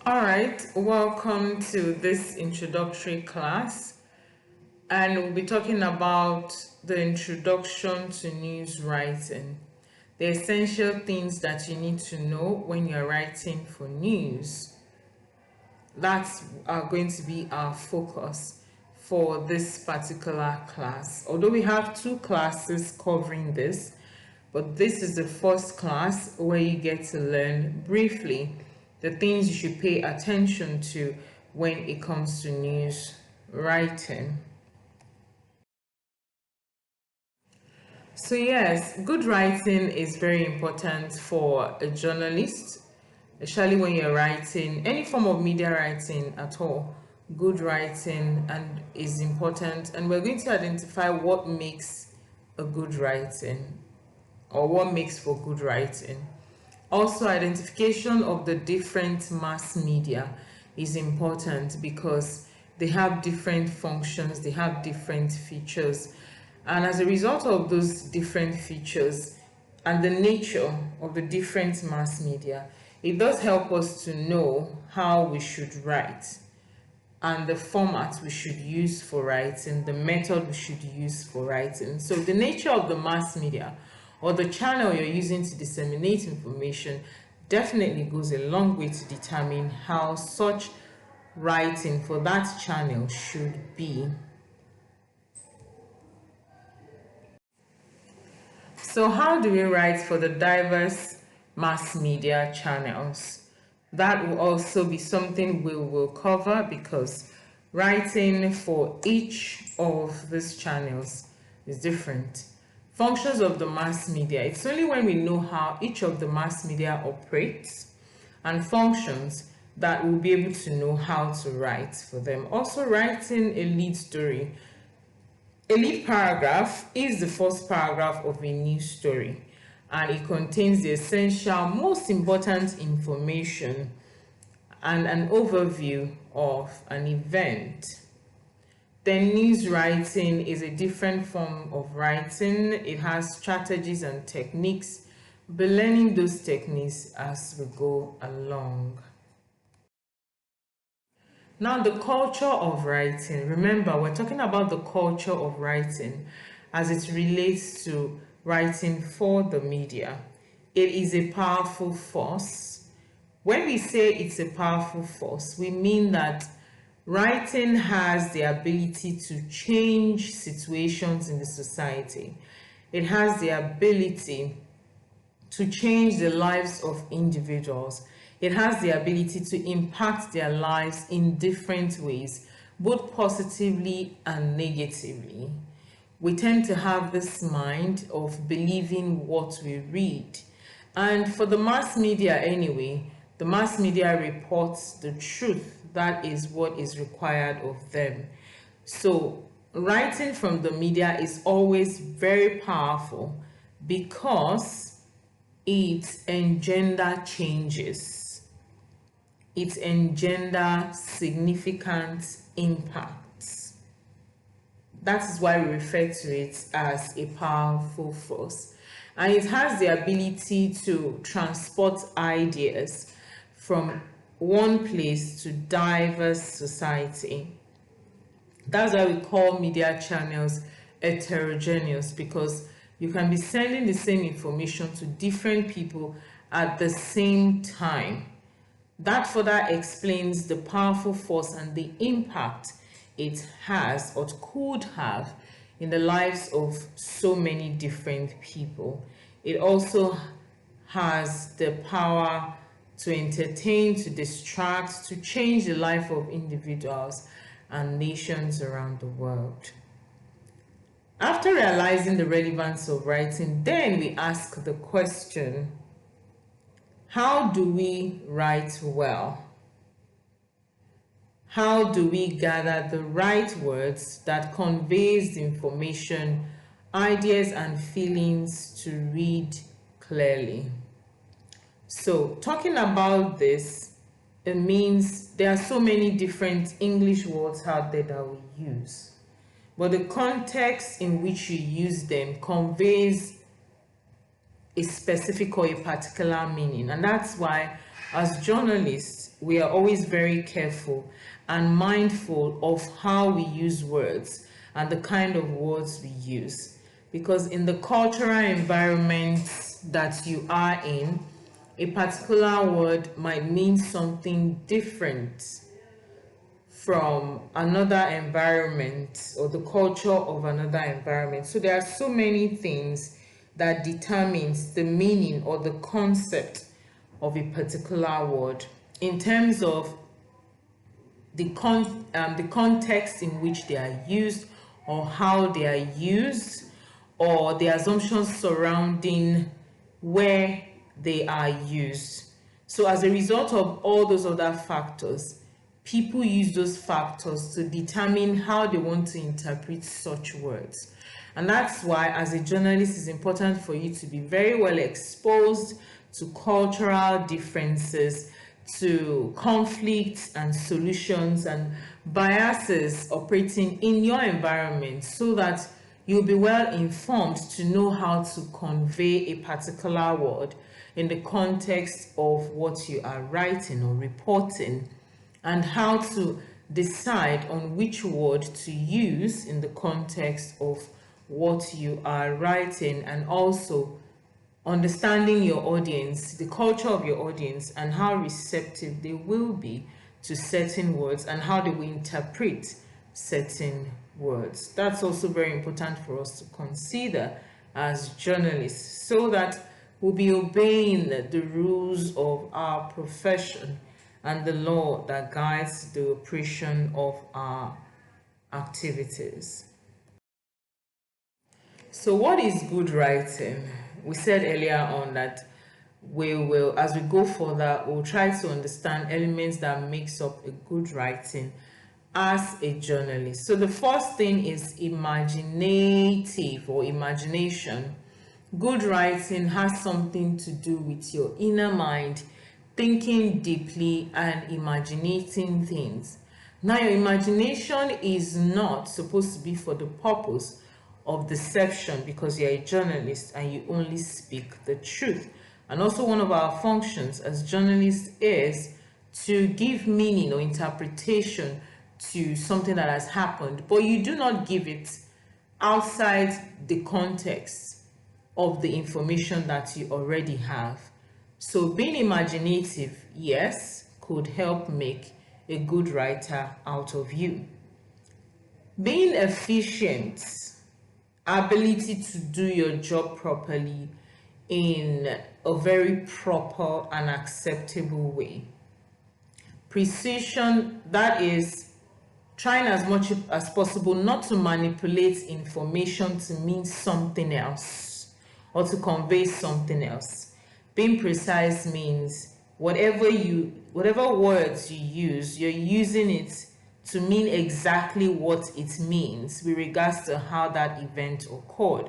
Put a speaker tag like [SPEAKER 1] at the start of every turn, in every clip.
[SPEAKER 1] All right, welcome to this introductory class, and we'll be talking about the introduction to news writing, the essential things that you need to know when you're writing for news. That's going to be our focus for this particular class. Although we have two classes covering this, but this is the first class where you get to learn briefly the things you should pay attention to when it comes to news writing. So yes, good writing is very important for a journalist, especially when you're writing any form of media writing at all. Good writing and is important, and we're going to identify what makes a good writing or what makes for good writing. Also, identification of the different mass media is important because they have different functions, they have different features. And as a result of those different features and the nature of the different mass media, it does help us to know how we should write and the format we should use for writing, the method we should use for writing. So the nature of the mass media or the channel you're using to disseminate information definitely goes a long way to determine how such writing for that channel should be. So how do we write for the diverse mass media channels? That will also be something we will cover because writing for each of these channels is different. Functions of the mass media. It's only when we know how each of the mass media operates and functions that we'll be able to know how to write for them. Also, writing a lead story. A lead paragraph is the first paragraph of a news story, and it contains the essential, most important information and an overview of an event. Then news writing is a different form of writing. It has strategies and techniques. We'll be learning those techniques as we go along. Now, the culture of writing. Remember, we're talking about the culture of writing as it relates to writing for the media. It is a powerful force. When we say it's a powerful force, we mean that writing has the ability to change situations in the society. It has the ability to change the lives of individuals. It has the ability to impact their lives in different ways, both positively and negatively. We tend to have this mind of believing what we read. And for the mass media anyway, the mass media reports the truth. That is what is required of them. So writing from the media is always very powerful because it engenders changes. It engenders significant impacts. That is why we refer to it as a powerful force. And it has the ability to transport ideas from one place to diverse society. That's why we call media channels heterogeneous, because you can be sending the same information to different people at the same time. That further explains the powerful force and the impact it has or could have in the lives of so many different people. It also has the power to entertain, to distract, to change the life of individuals and nations around the world. After realizing the relevance of writing, then we ask the question, how do we write well? How do we gather the right words that conveys the information, ideas, and feelings to read clearly? So talking about this, it means there are so many different English words out there that we use, but the context in which you use them conveys a specific or a particular meaning, and that's why as journalists, we are always very careful and mindful of how we use words and the kind of words we use. Because in the cultural environment that you are in, a particular word might mean something different from another environment or the culture of another environment. So there are so many things that determines the meaning or the concept of a particular word in terms of the context in which they are used or how they are used or the assumptions surrounding where they are used. So as a result of all those other factors, people use those factors to determine how they want to interpret such words. And that's why, as a journalist, it's important for you to be very well exposed to cultural differences, to conflicts and solutions and biases operating in your environment, so that you'll be well informed to know how to convey a particular word in the context of what you are writing or reporting, and how to decide on which word to use in the context of what you are writing, and also understanding your audience, the culture of your audience, and how receptive they will be to certain words and how they will interpret certain words. That's also very important for us to consider as journalists, so that we'll be obeying the rules of our profession and the law that guides the operation of our activities. So what is good writing? We said earlier on that we will, as we go further, we'll try to understand elements that makes up a good writing as a journalist. So the first thing is imaginative or imagination. Good writing has something to do with your inner mind, thinking deeply and imagining things. Now, your imagination is not supposed to be for the purpose of deception, because you're a journalist and you only speak the truth. And also, one of our functions as journalists is to give meaning or interpretation to something that has happened, but you do not give it outside the context of the information that you already have. So being imaginative, yes, could help make a good writer out of you. Being efficient, ability to do your job properly in a very proper and acceptable way. Precision, that is trying as much as possible not to manipulate information to mean something else or to convey something else. Being precise means whatever words you use, you're using it to mean exactly what it means with regards to how that event occurred.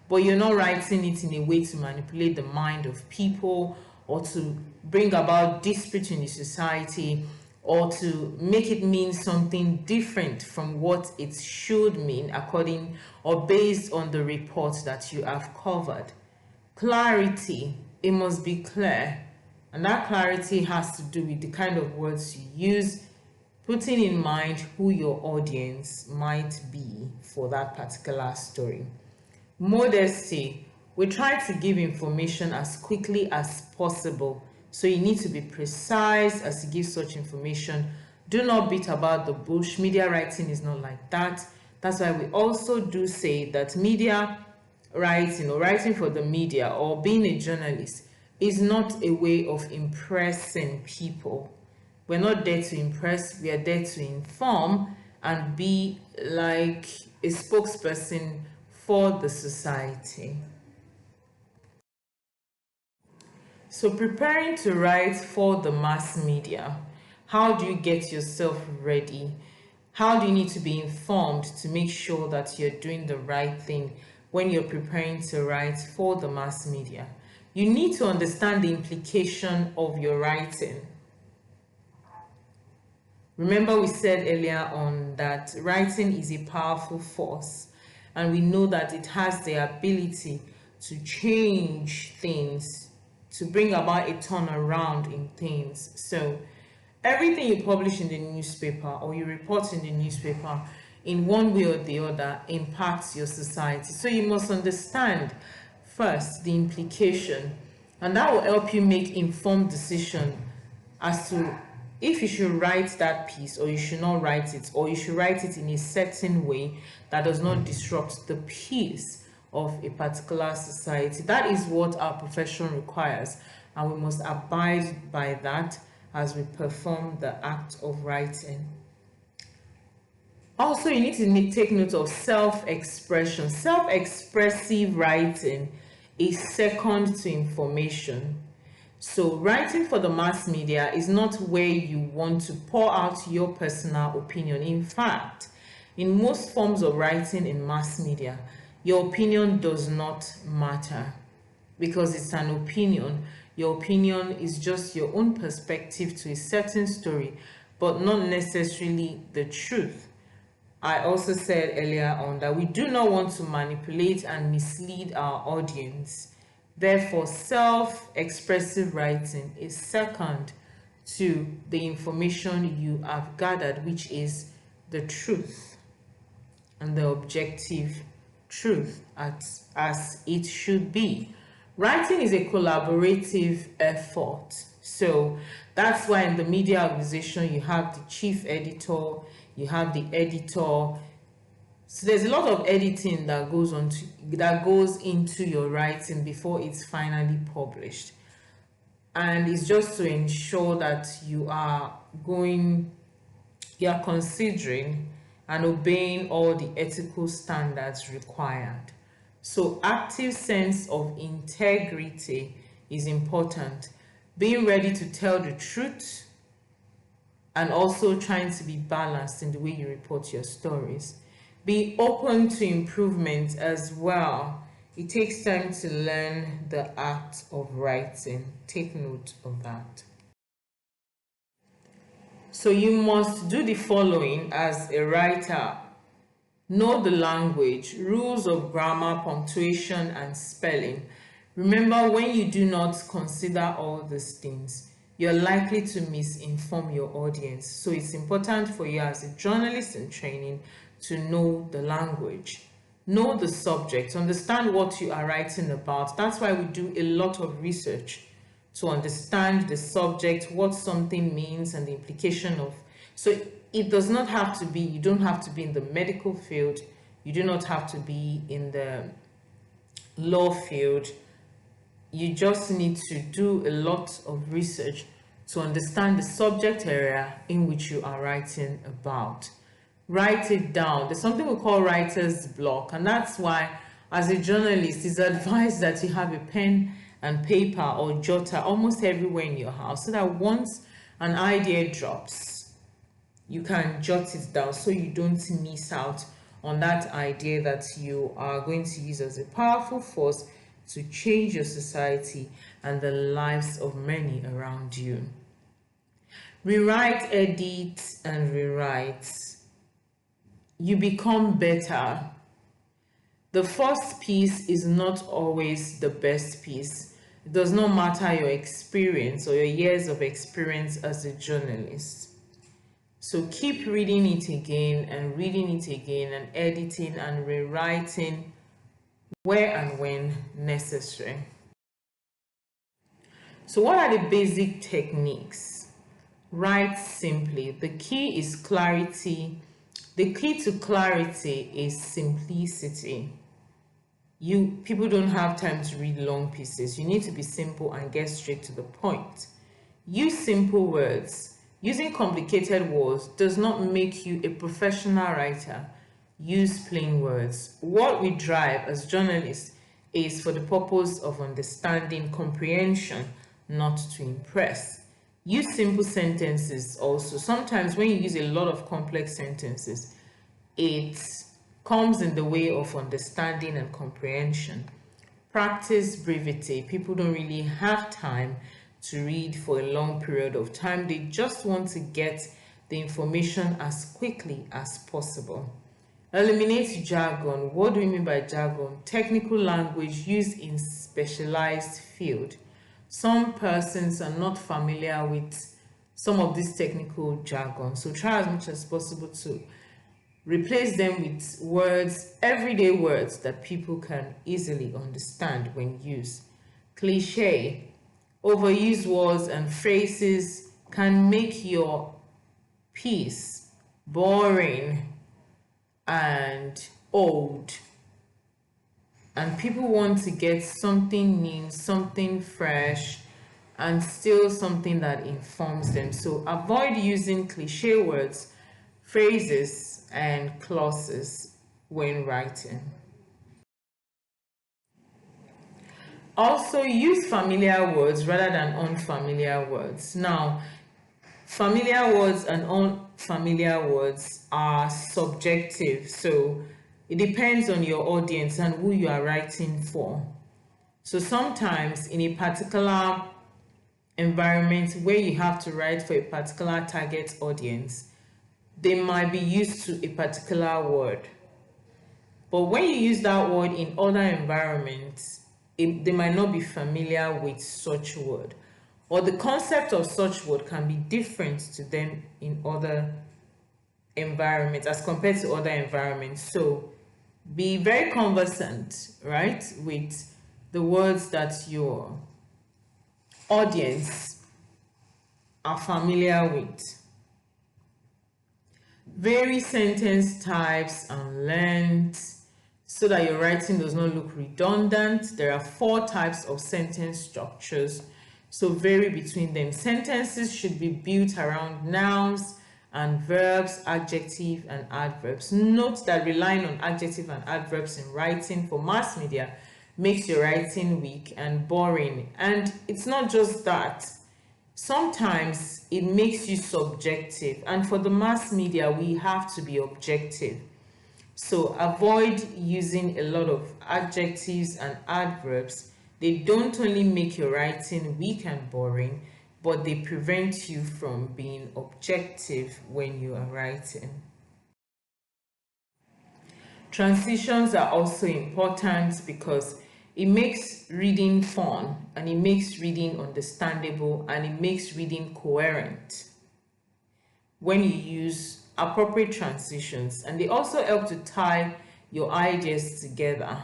[SPEAKER 1] But you're not writing it in a way to manipulate the mind of people or to bring about dispute in the society or to make it mean something different from what it should mean according or based on the report that you have covered. Clarity, it must be clear, and that clarity has to do with the kind of words you use, putting in mind who your audience might be for that particular story. Modesty, we try to give information as quickly as possible, so you need to be precise as you give such information. Do not beat about the bush. Media writing is not like that. That's why we also do say that media writing or writing for the media or being a journalist is not a way of impressing people. We're not there to impress, we are there to inform and be like a spokesperson for the society. So preparing to write for the mass media, how do you get yourself ready? How do you need to be informed to make sure that you're doing the right thing when you're preparing to write for the mass media? You need to understand the implication of your writing. Remember, we said earlier on that writing is a powerful force, and we know that it has the ability to change things to bring about a turnaround in things. So everything you publish in the newspaper or you report in the newspaper in one way or the other impacts your society. So you must understand first the implication, and that will help you make informed decision as to if you should write that piece or you should not write it, or you should write it in a certain way that does not disrupt the peace of a particular society. That is what our profession requires, and we must abide by that as we perform the act of writing. Also, you need to take note of self-expression. Self-expressive writing is second to information. So writing for the mass media is not where you want to pour out your personal opinion. In fact, in most forms of writing in mass media, your opinion does not matter because it's an opinion. Your opinion is just your own perspective to a certain story, but not necessarily the truth. I also said earlier on that we do not want to manipulate and mislead our audience. Therefore, self-expressive writing is second to the information you have gathered, which is the truth and the objective truth as it should be. Writing is a collaborative effort. So that's why in the media organization you have the chief editor, you have the editor. So there's a lot of editing that goes into your writing before it's finally published. And it's just to ensure that you are considering and obeying all the ethical standards required. So active sense of integrity is important. Being ready to tell the truth and also trying to be balanced in the way you report your stories. Be open to improvement as well. It takes time to learn the act of writing. Take note of that. So you must do the following as a writer. Know the language, rules of grammar, punctuation, and spelling. Remember, when you do not consider all these things, you're likely to misinform your audience. So it's important for you as a journalist in training to know the language, know the subject, understand what you are writing about. That's why we do a lot of research to understand the subject, what something means, and the implication of. So it does not have to be, you don't have to be in the medical field, you do not have to be in the law field. You just need to do a lot of research to understand the subject area in which you are writing about. Write it down. There's something we call writer's block, and that's why as a journalist it's advised that you have a pen and paper or jotter almost everywhere in your house, so that once an idea drops, you can jot it down so you don't miss out on that idea that you are going to use as a powerful force to change your society and the lives of many around you. Rewrite, edit, and rewrite. You become better. The first piece is not always the best piece. It does not matter your experience or your years of experience as a journalist. So keep reading it again and editing and rewriting where and when necessary. So what are the basic techniques? Write simply. The key is clarity. The key to clarity is simplicity. People don't have time to read long pieces. You need to be simple and get straight to the point. Use simple words. Using complicated words does not make you a professional writer. Use plain words. What we drive as journalists is for the purpose of understanding, comprehension, not to impress. Use simple sentences also. Sometimes when you use a lot of complex sentences, it comes in the way of understanding and comprehension. Practice brevity. People don't really have time to read for a long period of time. They just want to get the information as quickly as possible. Eliminate jargon. What do we mean by jargon? Technical language used in specialized field. some persons are not familiar with some of this technical jargon. So try as much as possible to replace them with words, everyday words that people can easily understand when used. Cliche, overused words and phrases can make your piece boring and old. And people want to get something new, something fresh, and still something that informs them. So avoid using cliche words, phrases, and clauses when writing. Also, use familiar words rather than unfamiliar words. Now, familiar words and unfamiliar words are subjective, so it depends on your audience and who you are writing for. So sometimes in a particular environment where you have to write for a particular target audience, they might be used to a particular word. But when you use that word in other environments, they might not be familiar with such word, or the concept of such word can be different to them in other environments as compared to other environments. So be very conversant, right, with the words that your audience are familiar with. Vary sentence types and lengths so that your writing does not look redundant. There are 4 types of sentence structures, so vary between them. Sentences should be built around nouns and verbs, adjective and adverbs. Note that relying on adjective and adverbs in writing for mass media makes your writing weak and boring. And it's not just that. Sometimes it makes you subjective, and for the mass media we have to be objective. So avoid using a lot of adjectives and adverbs. They don't only make your writing weak and boring, but they prevent you from being objective when you are writing. Transitions are also important because it makes reading fun, and it makes reading understandable, and it makes reading coherent when you use appropriate transitions, and they also help to tie your ideas together,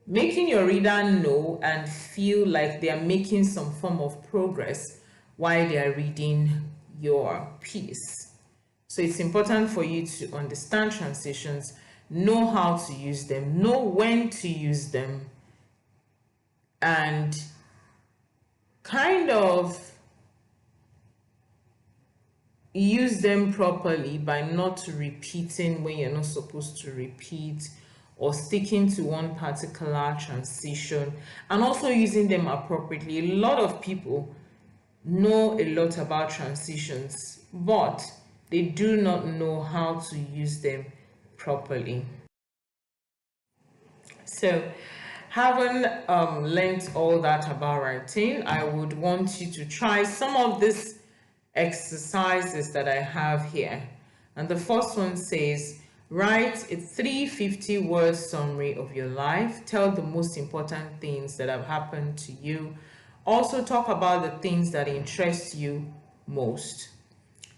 [SPEAKER 1] making your reader know and feel like they are making some form of progress while they are reading your piece. So it's important for you to understand transitions, know how to use them, know when to use them, and kind of use them properly by not repeating when you're not supposed to repeat, or sticking to one particular transition, and also using them appropriately. A lot of people know a lot about transitions, but they do not know how to use them properly. So having learned all that about writing, I would want you to try some of these exercises that I have here. And the first one says, write a 350-word summary of your life. Tell the most important things that have happened to you. Also talk about the things that interest you most.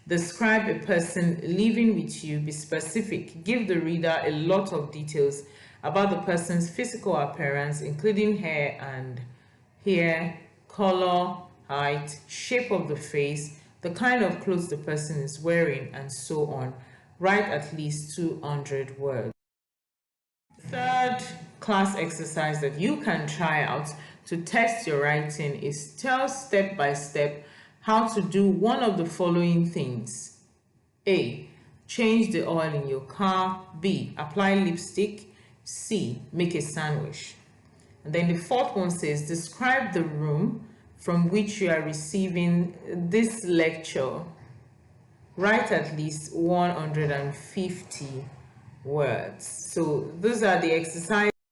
[SPEAKER 1] Describe a person living with you. Be specific. Give the reader a lot of details about the person's physical appearance, including hair, color, height, shape of the face, the kind of clothes the person is wearing, and so on. Write at least 200 words. Third class exercise that you can try out to test your writing is tell step by step how to do one of the following things. A. Change the oil in your car. B. Apply lipstick. C. Make a sandwich. And then the fourth one says, describe the room from which you are receiving this lecture. Write at least 150 words. So those are the exercises